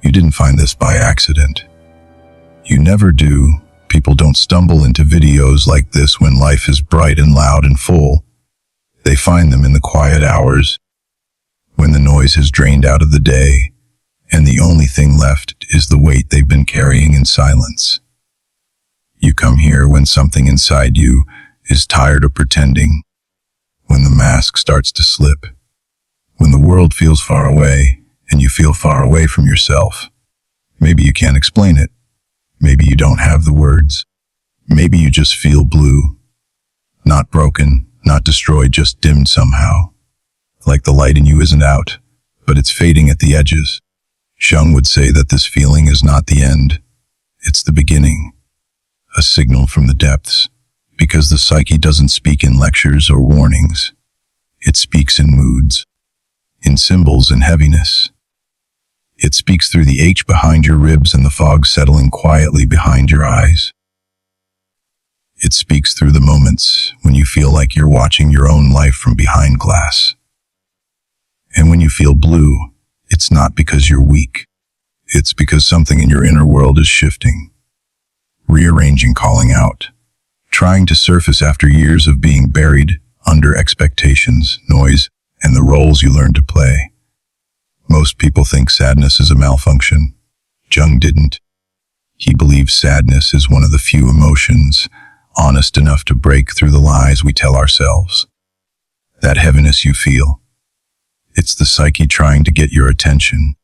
You didn't find this by accident. You never do. People don't stumble into videos like this when life is bright and loud and full. They find them in the quiet hours, when the noise has drained out of the day, and the only thing left is the weight they've been carrying in silence. You come here when something inside you is tired of pretending, when the mask starts to slip, when the world feels far away and you feel far away from yourself. Maybe you can't explain it. Maybe you don't have the words. Maybe you just feel blue. Not broken, not destroyed, just dimmed somehow. Like the light in you isn't out, but it's fading at the edges. Jung would say that this feeling is not the end. It's the beginning. A signal from the depths. Because the psyche doesn't speak in lectures or warnings. It speaks in moods, in symbols and heaviness. It speaks through the ache behind your ribs and the fog settling quietly behind your eyes. It speaks through the moments when you feel like you're watching your own life from behind glass. And when you feel blue, it's not because you're weak. It's because something in your inner world is shifting, rearranging, calling out, trying to surface after years of being buried under expectations, noise, and the roles you learned to play. Most people think sadness is a malfunction. Jung didn't. He believes sadness is one of the few emotions honest enough to break through the lies we tell ourselves. That heaviness you feel, it's the psyche trying to get your attention.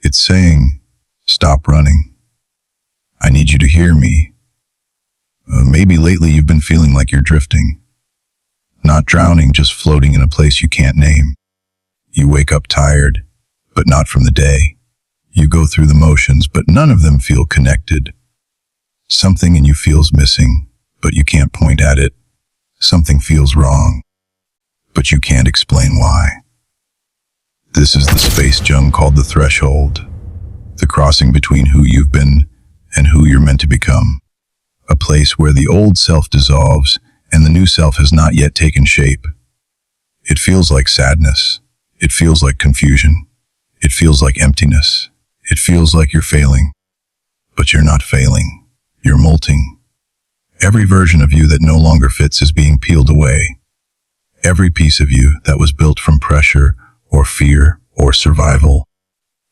It's saying, stop running. I need you to hear me. Maybe lately you've been feeling like you're drifting. Not drowning, just floating in a place you can't name. You wake up tired, but not from the day. You go through the motions, but none of them feel connected. Something in you feels missing, but you can't point at it. Something feels wrong, but you can't explain why. This is the space Jung called the threshold, the crossing between who you've been and who you're meant to become. A place where the old self dissolves and the new self has not yet taken shape. It feels like sadness. It feels like confusion. It feels like emptiness. It feels like you're failing. But you're not failing. You're molting. Every version of you that no longer fits is being peeled away. Every piece of you that was built from pressure or fear or survival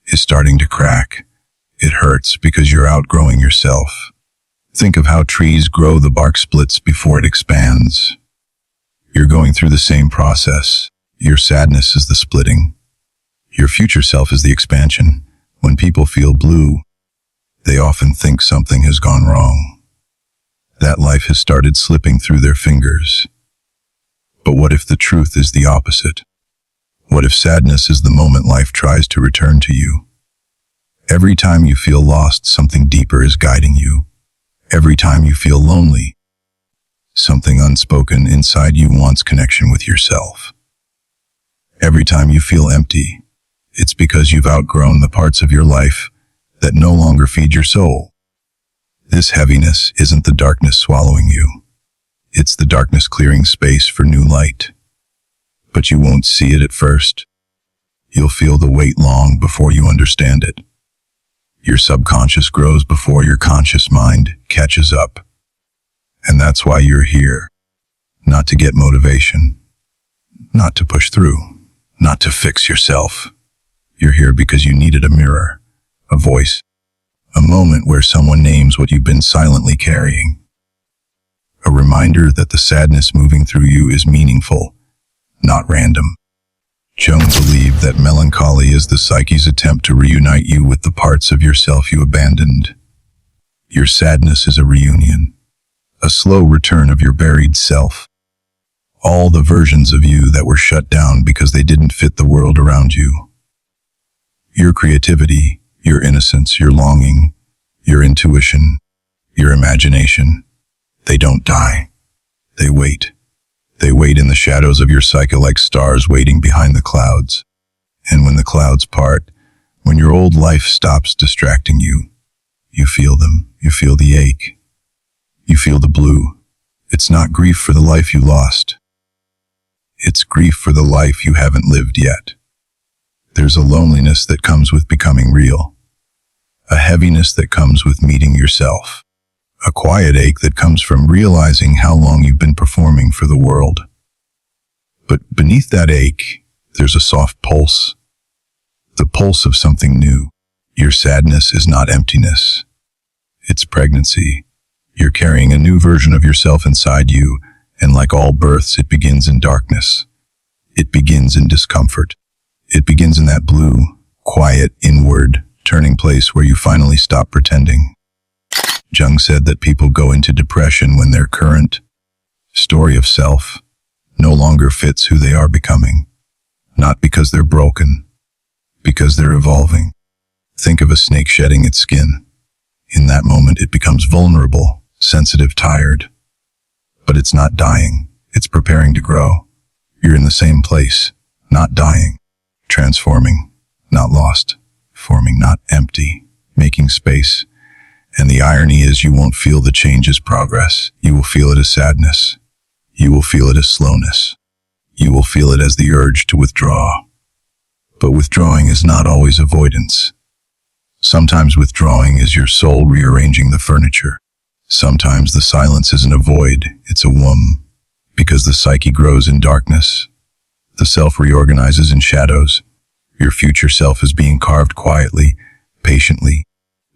is starting to crack. It hurts because you're outgrowing yourself. Think of how trees grow, the bark splits before it expands. You're going through the same process. Your sadness is the splitting. Your future self is the expansion. When people feel blue, they often think something has gone wrong. That life has started slipping through their fingers. But what if the truth is the opposite? What if sadness is the moment life tries to return to you? Every time you feel lost, something deeper is guiding you. Every time you feel lonely, something unspoken inside you wants connection with yourself. Every time you feel empty, it's because you've outgrown the parts of your life that no longer feed your soul. This heaviness isn't the darkness swallowing you. It's the darkness clearing space for new light. But you won't see it at first. You'll feel the weight long before you understand it. Your subconscious grows before your conscious mind catches up. And that's why you're here. Not to get motivation. Not to push through. Not to fix yourself. You're here because you needed a mirror, a voice, a moment where someone names what you've been silently carrying. A reminder that the sadness moving through you is meaningful, not random. Jung believed that melancholy is the psyche's attempt to reunite you with the parts of yourself you abandoned. Your sadness is a reunion, a slow return of your buried self. All the versions of you that were shut down because they didn't fit the world around you. Your creativity, your innocence, your longing, your intuition, your imagination, they don't die. They wait. They wait in the shadows of your psyche like stars waiting behind the clouds. And when the clouds part, when your old life stops distracting you, you feel them. You feel the ache. You feel the blue. It's not grief for the life you lost. It's grief for the life you haven't lived yet. There's a loneliness that comes with becoming real. a heaviness that comes with meeting yourself, a quiet ache that comes from realizing how long you've been performing for the world. But beneath that ache, there's a soft pulse, the pulse of something new. Your sadness is not emptiness. It's pregnancy. You're carrying a new version of yourself inside you, and like all births, it begins in darkness. It begins in discomfort. It begins in that blue, quiet, inward, turning place where you finally stop pretending. Jung said that people go into depression when their current story of self no longer fits who they are becoming. Not because they're broken, because they're evolving. Think of a snake shedding its skin. In that moment, it becomes vulnerable, sensitive, tired. But it's not dying. It's preparing to grow. You're in the same place, not dying, transforming, not lost, forming, not empty, making space. And the irony is you won't feel the change as progress. You will feel it as sadness. You will feel it as slowness. You will feel it as the urge to withdraw. But withdrawing is not always avoidance. Sometimes withdrawing is your soul rearranging the furniture. Sometimes the silence isn't a void, it's a womb. Because the psyche grows in darkness. The self reorganizes in shadows. Your future self is being carved quietly, patiently,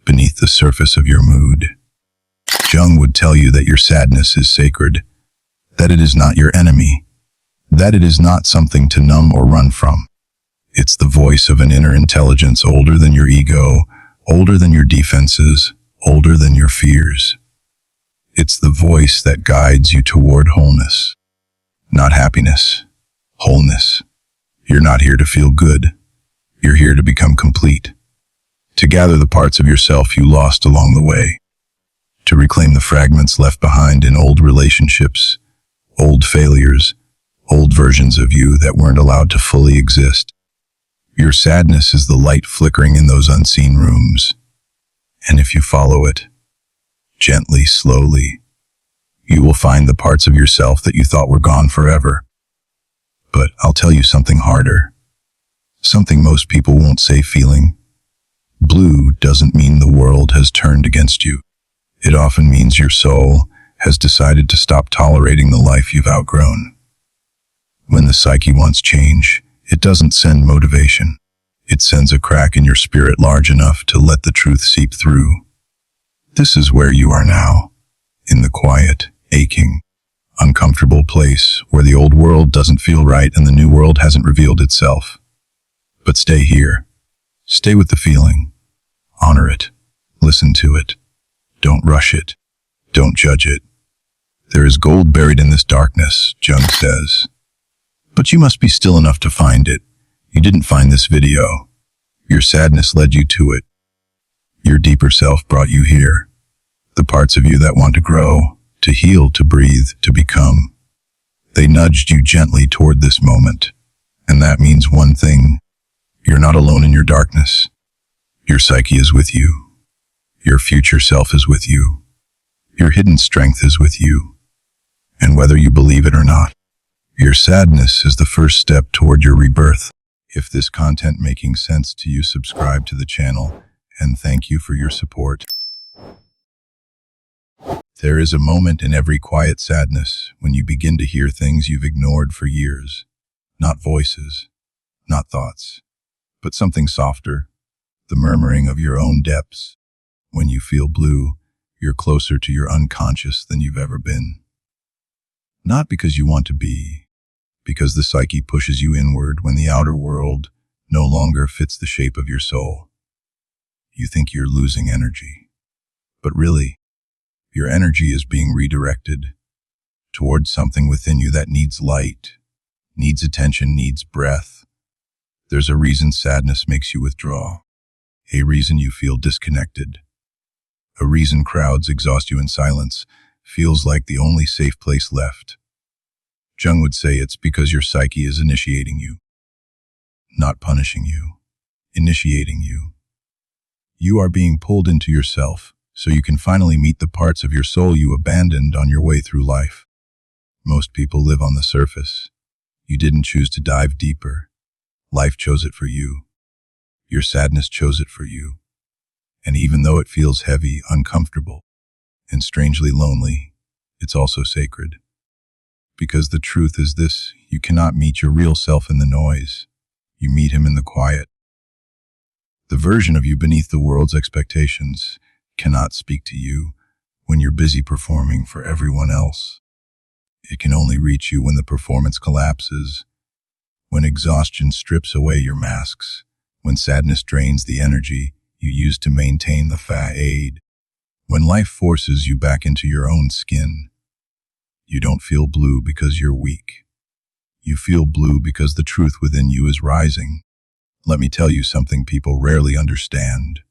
beneath the surface of your mood. Jung would tell you that your sadness is sacred, that it is not your enemy, that it is not something to numb or run from. It's the voice of an inner intelligence older than your ego, older than your defenses, older than your fears. It's the voice that guides you toward wholeness, not happiness, wholeness. You're not here to feel good. You're here to become complete, to gather the parts of yourself you lost along the way, to reclaim the fragments left behind in old relationships, old failures, old versions of you that weren't allowed to fully exist. Your sadness is the light flickering in those unseen rooms, and if you follow it, gently, slowly, you will find the parts of yourself that you thought were gone forever. But I'll tell you something harder, something most people won't say feeling. Blue doesn't mean the world has turned against you. It often means your soul has decided to stop tolerating the life you've outgrown. When the psyche wants change, it doesn't send motivation. It sends a crack in your spirit large enough to let the truth seep through. This is where you are now, in the quiet, aching, uncomfortable place where the old world doesn't feel right and the new world hasn't revealed itself. But stay here. Stay with the feeling. Honor it. Listen to it. Don't rush it. Don't judge it. There is gold buried in this darkness, Jung says. But you must be still enough to find it. You didn't find this video. Your sadness led you to it. Your deeper self brought you here. The parts of you that want to grow, to heal, to breathe, to become. They nudged you gently toward this moment. And that means one thing. You're not alone in your darkness. Your psyche is with you. Your future self is with you. Your hidden strength is with you. And whether you believe it or not, your sadness is the first step toward your rebirth. If this content making sense to you, subscribe to the channel, and thank you for your support. There is a moment in every quiet sadness when you begin to hear things you've ignored for years. Not voices, not thoughts, but something softer, the murmuring of your own depths. When you feel blue, you're closer to your unconscious than you've ever been. Not because you want to be, because the psyche pushes you inward when the outer world no longer fits the shape of your soul. You think you're losing energy, but really, your energy is being redirected towards something within you that needs light, needs attention, needs breath. There's a reason sadness makes you withdraw, a reason you feel disconnected, a reason crowds exhaust you in silence, feels like the only safe place left. Jung would say it's because your psyche is initiating you, not punishing you, initiating you. You are being pulled into yourself so you can finally meet the parts of your soul you abandoned on your way through life. Most people live on the surface. You didn't choose to dive deeper. Life chose it for you. Your sadness chose it for you. And even though it feels heavy, uncomfortable, and strangely lonely, it's also sacred. Because the truth is this: you cannot meet your real self in the noise. You meet him in the quiet. The version of you beneath the world's expectations cannot speak to you when you're busy performing for everyone else. It can only reach you when the performance collapses, when exhaustion strips away your masks, when sadness drains the energy you used to maintain the facade, when life forces you back into your own skin. You don't feel blue because you're weak. You feel blue because the truth within you is rising. Let me tell you something people rarely understand.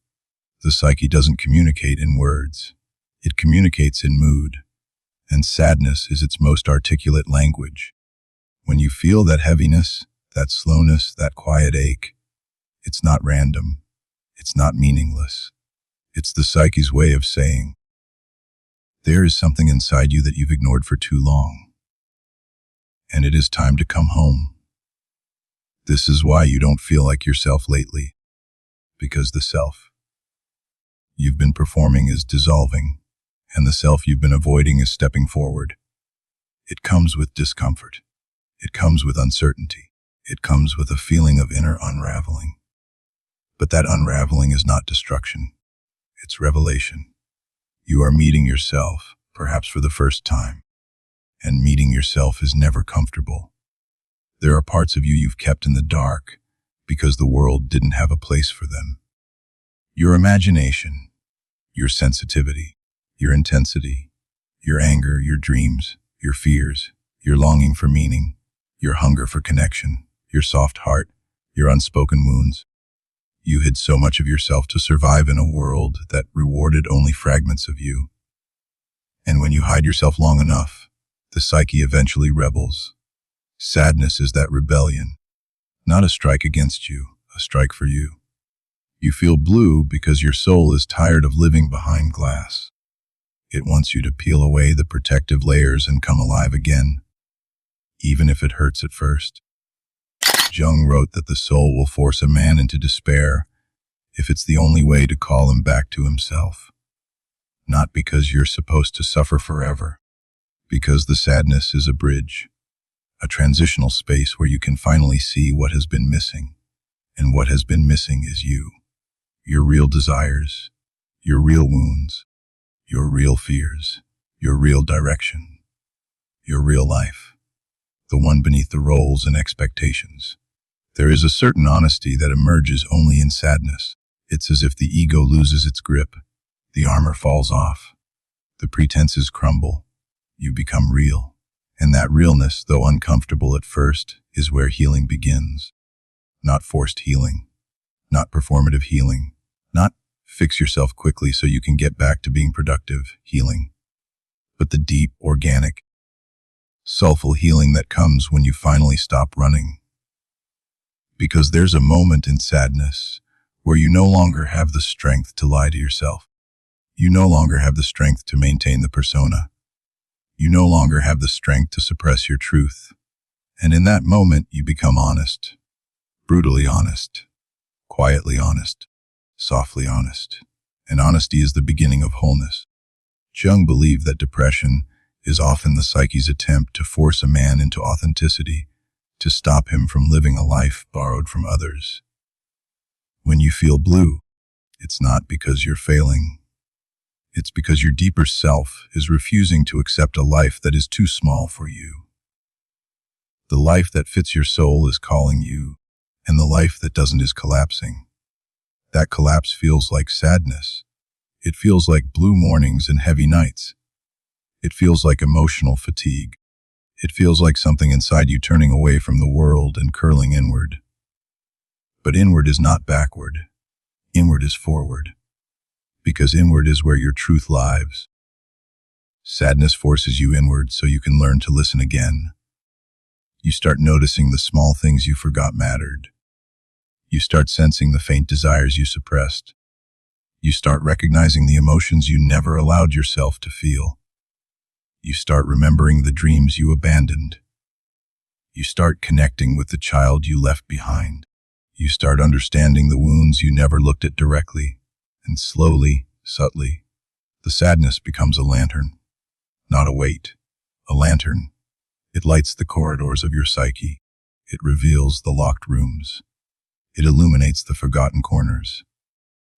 The psyche doesn't communicate in words. It communicates in mood, and sadness is its most articulate language. When you feel that heaviness, that slowness, that quiet ache, it's not random. It's not meaningless. It's the psyche's way of saying, there is something inside you that you've ignored for too long, and it is time to come home. This is why you don't feel like yourself lately, because the self you've been performing is dissolving, and the self you've been avoiding is stepping forward. It comes with discomfort. It comes with uncertainty. It comes with a feeling of inner unraveling. But that unraveling is not destruction. It's revelation. You are meeting yourself, perhaps for the first time. And meeting yourself is never comfortable. There are parts of you you've kept in the dark because the world didn't have a place for them. Your imagination, your sensitivity, your intensity, your anger, your dreams, your fears, your longing for meaning, your hunger for connection, your soft heart, your unspoken wounds. You hid so much of yourself to survive in a world that rewarded only fragments of you. And when you hide yourself long enough, the psyche eventually rebels. Sadness is that rebellion, not a strike against you, a strike for you. You feel blue because your soul is tired of living behind glass. It wants you to peel away the protective layers and come alive again, even if it hurts at first. Jung wrote that the soul will force a man into despair if it's the only way to call him back to himself. Not because you're supposed to suffer forever, because the sadness is a bridge, a transitional space where you can finally see what has been missing. And what has been missing is you, your real desires, your real wounds, your real fears, your real direction, your real life, the one beneath the roles and expectations. There is a certain honesty that emerges only in sadness. It's as if the ego loses its grip, the armor falls off, the pretenses crumble, you become real. And that realness, though uncomfortable at first, is where healing begins. Not forced healing, not performative healing, not fix yourself quickly so you can get back to being productive healing, but the deep, organic, soulful healing that comes when you finally stop running. Because there's a moment in sadness where you no longer have the strength to lie to yourself. You no longer have the strength to maintain the persona. You no longer have the strength to suppress your truth. And in that moment, you become honest, brutally honest, quietly honest, softly honest. And honesty is the beginning of wholeness. Jung believed that depression is often the psyche's attempt to force a man into authenticity, to stop him from living a life borrowed from others. When you feel blue, it's not because you're failing. It's because your deeper self is refusing to accept a life that is too small for you. The life that fits your soul is calling you, and the life that doesn't is collapsing. That collapse feels like sadness. It feels like blue mornings and heavy nights. It feels like emotional fatigue. It feels like something inside you turning away from the world and curling inward. But inward is not backward. Inward is forward. Because inward is where your truth lives. Sadness forces you inward so you can learn to listen again. You start noticing the small things you forgot mattered. You start sensing the faint desires you suppressed. You start recognizing the emotions you never allowed yourself to feel. You start remembering the dreams you abandoned. You start connecting with the child you left behind. You start understanding the wounds you never looked at directly. And slowly, subtly, the sadness becomes a lantern, not a weight. A lantern. It lights the corridors of your psyche. It reveals the locked rooms. It illuminates the forgotten corners.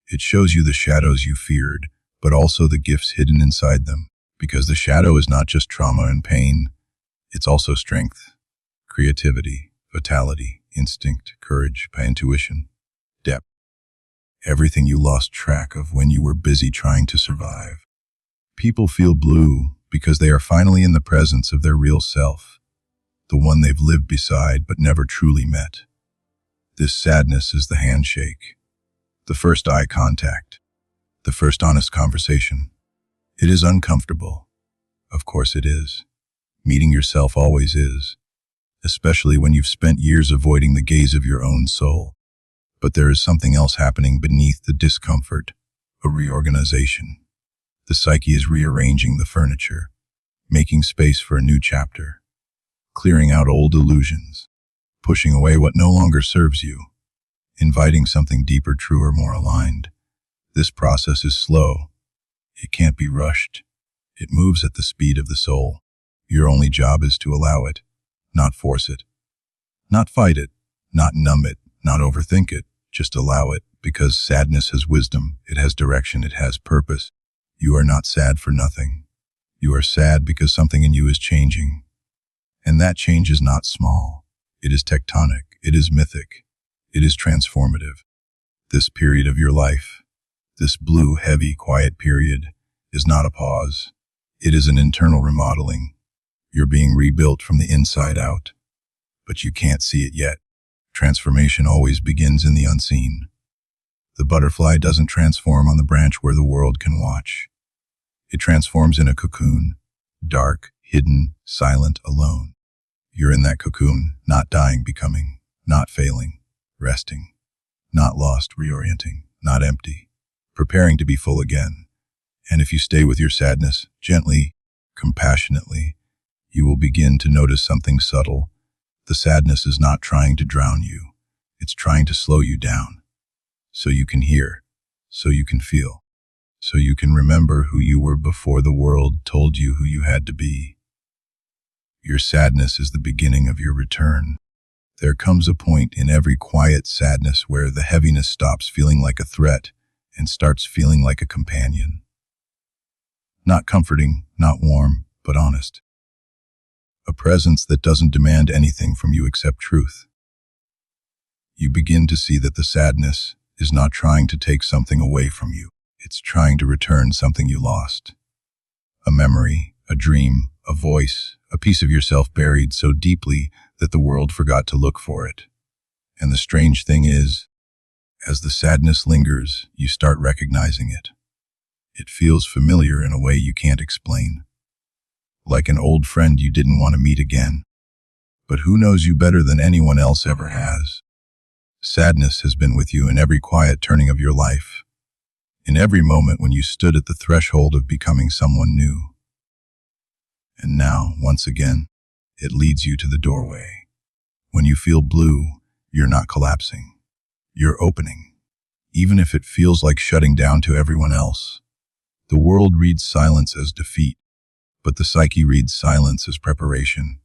It shows you the shadows you feared, but also the gifts hidden inside them. Because the shadow is not just trauma and pain, it's also strength, creativity, vitality, instinct, courage, intuition, depth. Everything you lost track of when you were busy trying to survive. People feel blue because they are finally in the presence of their real self, the one they've lived beside but never truly met. This sadness is the handshake, the first eye contact, the first honest conversation. It is uncomfortable. Of course it is. Meeting yourself always is, especially when you've spent years avoiding the gaze of your own soul. But there is something else happening beneath the discomfort, a reorganization. The psyche is rearranging the furniture, making space for a new chapter, clearing out old illusions, pushing away what no longer serves you, inviting something deeper, truer, more aligned. This process is slow. It can't be rushed. It moves at the speed of the soul. Your only job is to allow it, not force it, not fight it, not numb it, not overthink it. Just allow it, because sadness has wisdom, it has direction, it has purpose. You are not sad for nothing. You are sad because something in you is changing. And that change is not small. It is tectonic, it is mythic, it is transformative. This period of your life, this blue, heavy, quiet period, is not a pause. It is an internal remodeling. You're being rebuilt from the inside out. But you can't see it yet. Transformation always begins in the unseen. The butterfly doesn't transform on the branch where the world can watch. It transforms in a cocoon, dark, hidden, silent, alone. You're in that cocoon, not dying, becoming, not failing, resting, not lost, reorienting, not empty, preparing to be full again. And if you stay with your sadness, gently, compassionately, you will begin to notice something subtle. The sadness is not trying to drown you. It's trying to slow you down. So you can hear, so you can feel, so you can remember who you were before the world told you who you had to be. Your sadness is the beginning of your return. There comes a point in every quiet sadness where the heaviness stops feeling like a threat and starts feeling like a companion. Not comforting, not warm, but honest. A presence that doesn't demand anything from you except truth. You begin to see that the sadness is not trying to take something away from you. It's trying to return something you lost. A memory, a dream, a voice, a piece of yourself buried so deeply that the world forgot to look for it. And the strange thing is, as the sadness lingers, you start recognizing it. It feels familiar in a way you can't explain. Like an old friend you didn't want to meet again. But who knows you better than anyone else ever has? Sadness has been with you in every quiet turning of your life, in every moment when you stood at the threshold of becoming someone new. And now, once again, it leads you to the doorway. When you feel blue, you're not collapsing. You're opening, even if it feels like shutting down to everyone else. The world reads silence as defeat, but the psyche reads silence as preparation.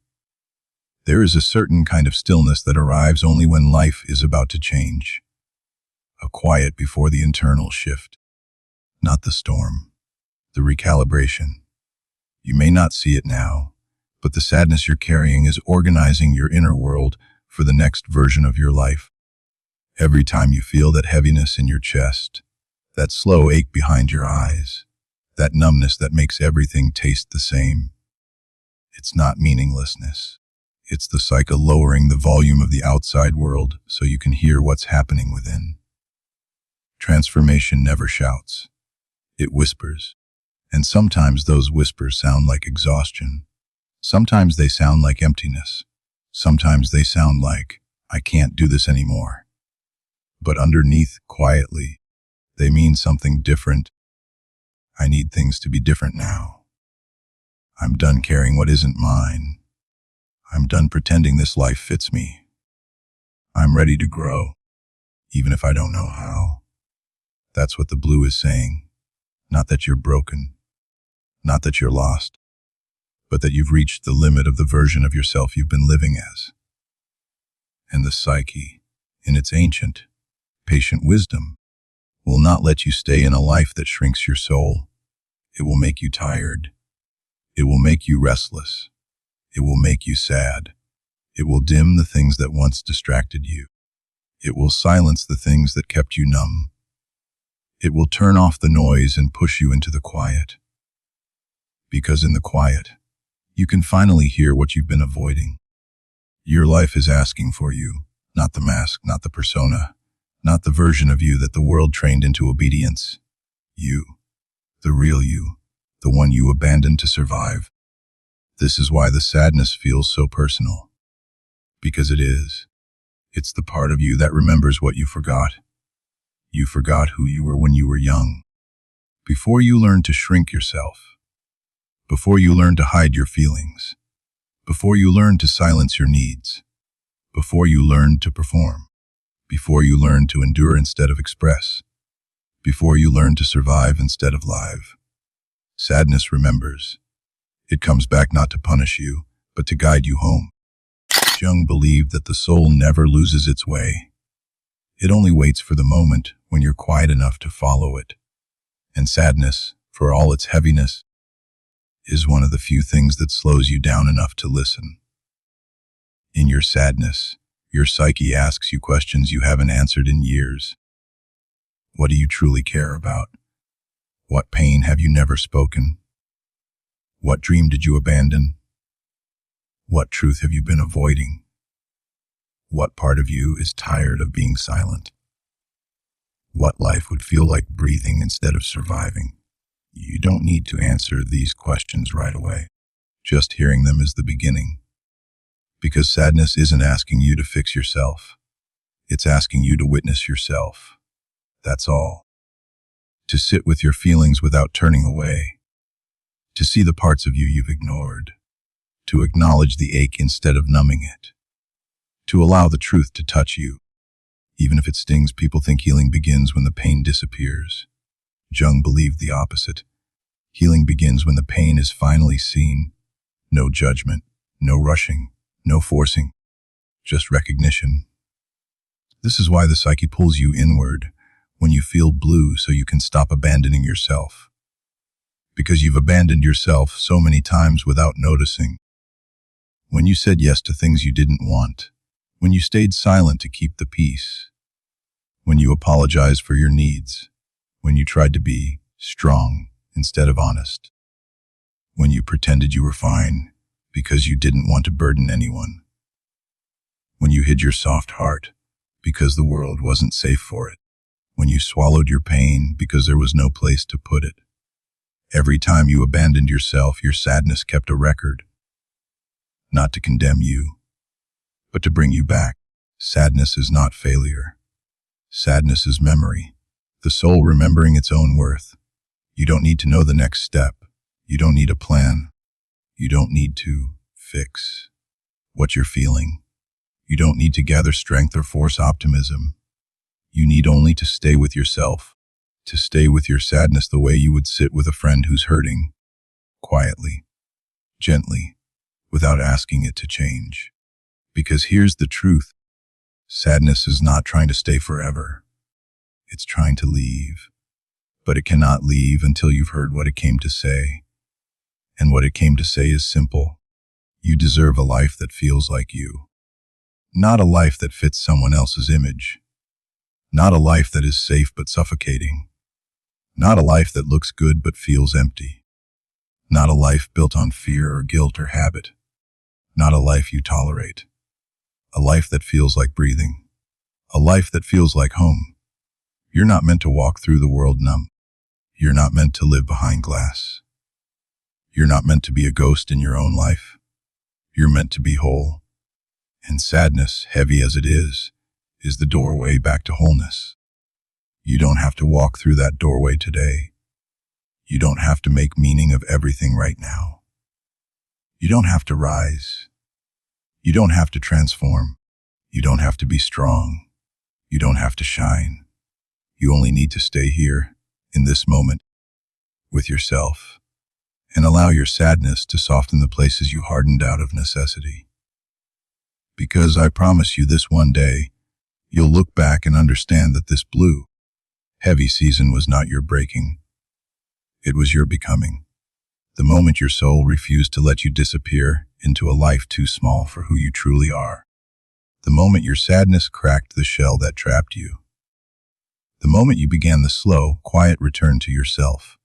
There is a certain kind of stillness that arrives only when life is about to change. A quiet before the internal shift. Not the storm, the recalibration. You may not see it now, but the sadness you're carrying is organizing your inner world for the next version of your life. Every time you feel that heaviness in your chest, that slow ache behind your eyes, that numbness that makes everything taste the same, it's not meaninglessness. It's the psyche lowering the volume of the outside world so you can hear what's happening within. Transformation never shouts. It whispers. And sometimes those whispers sound like exhaustion. Sometimes they sound like emptiness. Sometimes they sound like, I can't do this anymore. But underneath, quietly, they mean something different. I need things to be different now. I'm done carrying what isn't mine. I'm done pretending this life fits me. I'm ready to grow, even if I don't know how. That's what the blue is saying. Not that you're broken, not that you're lost, but that you've reached the limit of the version of yourself you've been living as. And the psyche, in its ancient, patient wisdom, will not let you stay in a life that shrinks your soul. It will make you tired. It will make you restless. It will make you sad. It will dim the things that once distracted you. It will silence the things that kept you numb. It will turn off the noise and push you into the quiet. Because in the quiet, you can finally hear what you've been avoiding. Your life is asking for you, not the mask, not the persona, not the version of you that the world trained into obedience. You, the real you, the one you abandoned to survive. This is why the sadness feels so personal. Because it is. It's the part of you that remembers what you forgot. You forgot who you were when you were young. Before you learned to shrink yourself. Before you learned to hide your feelings. Before you learned to silence your needs. Before you learned to perform. Before you learned to endure instead of express. Before you learned to survive instead of live. Sadness remembers. It comes back not to punish you, but to guide you home. Jung believed that the soul never loses its way. It only waits for the moment when you're quiet enough to follow it. And sadness, for all its heaviness, is one of the few things that slows you down enough to listen. In your sadness, your psyche asks you questions you haven't answered in years. What do you truly care about? What pain have you never spoken? What dream did you abandon? What truth have you been avoiding? What part of you is tired of being silent? What life would feel like breathing instead of surviving? You don't need to answer these questions right away. Just hearing them is the beginning. Because sadness isn't asking you to fix yourself. It's asking you to witness yourself. That's all. To sit with your feelings without turning away. To see the parts of you you've ignored. To acknowledge the ache instead of numbing it. To allow the truth to touch you. Even if it stings, people think healing begins when the pain disappears. Jung believed the opposite. Healing begins when the pain is finally seen. No judgment, no rushing, no forcing, just recognition. This is why the psyche pulls you inward when you feel blue, so you can stop abandoning yourself. Because you've abandoned yourself so many times without noticing. When you said yes to things you didn't want. When you stayed silent to keep the peace. When you apologized for your needs. When you tried to be strong instead of honest. When you pretended you were fine because you didn't want to burden anyone. When you hid your soft heart because the world wasn't safe for it. When you swallowed your pain because there was no place to put it. Every time you abandoned yourself, your sadness kept a record. Not to condemn you, but to bring you back. Sadness is not failure. Sadness is memory. The soul remembering its own worth. You don't need to know the next step. You don't need a plan. You don't need to fix what you're feeling. You don't need to gather strength or force optimism. You need only to stay with yourself, to stay with your sadness the way you would sit with a friend who's hurting, quietly, gently, without asking it to change. Because here's the truth. Sadness is not trying to stay forever. It's trying to leave. But it cannot leave until you've heard what it came to say. And what it came to say is simple. You deserve a life that feels like you. Not a life that fits someone else's image. Not a life that is safe but suffocating. Not a life that looks good but feels empty. Not a life built on fear or guilt or habit. Not a life you tolerate. A life that feels like breathing. A life that feels like home. You're not meant to walk through the world numb. You're not meant to live behind glass. You're not meant to be a ghost in your own life. You're meant to be whole. And sadness, heavy as it is the doorway back to wholeness. You don't have to walk through that doorway today. You don't have to make meaning of everything right now. You don't have to rise. You don't have to transform. You don't have to be strong. You don't have to shine. You only need to stay here, in this moment, with yourself, and allow your sadness to soften the places you hardened out of necessity. Because I promise you this one day, you'll look back and understand that this blue, heavy season was not your breaking. It was your becoming. The moment your soul refused to let you disappear into a life too small for who you truly are. The moment your sadness cracked the shell that trapped you. The moment you began the slow, quiet return to yourself.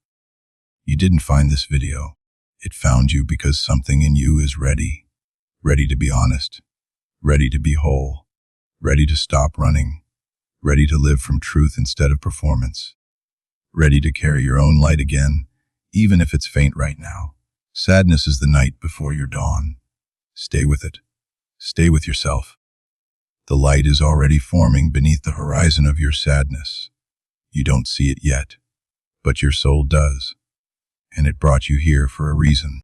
You didn't find this video. It found you because something in you is ready. Ready to be honest. Ready to be whole. Ready to stop running. Ready to live from truth instead of performance. Ready to carry your own light again, even if it's faint right now. Sadness is the night before your dawn. Stay with it. Stay with yourself. The light is already forming beneath the horizon of your sadness. You don't see it yet, but your soul does, and it brought you here for a reason.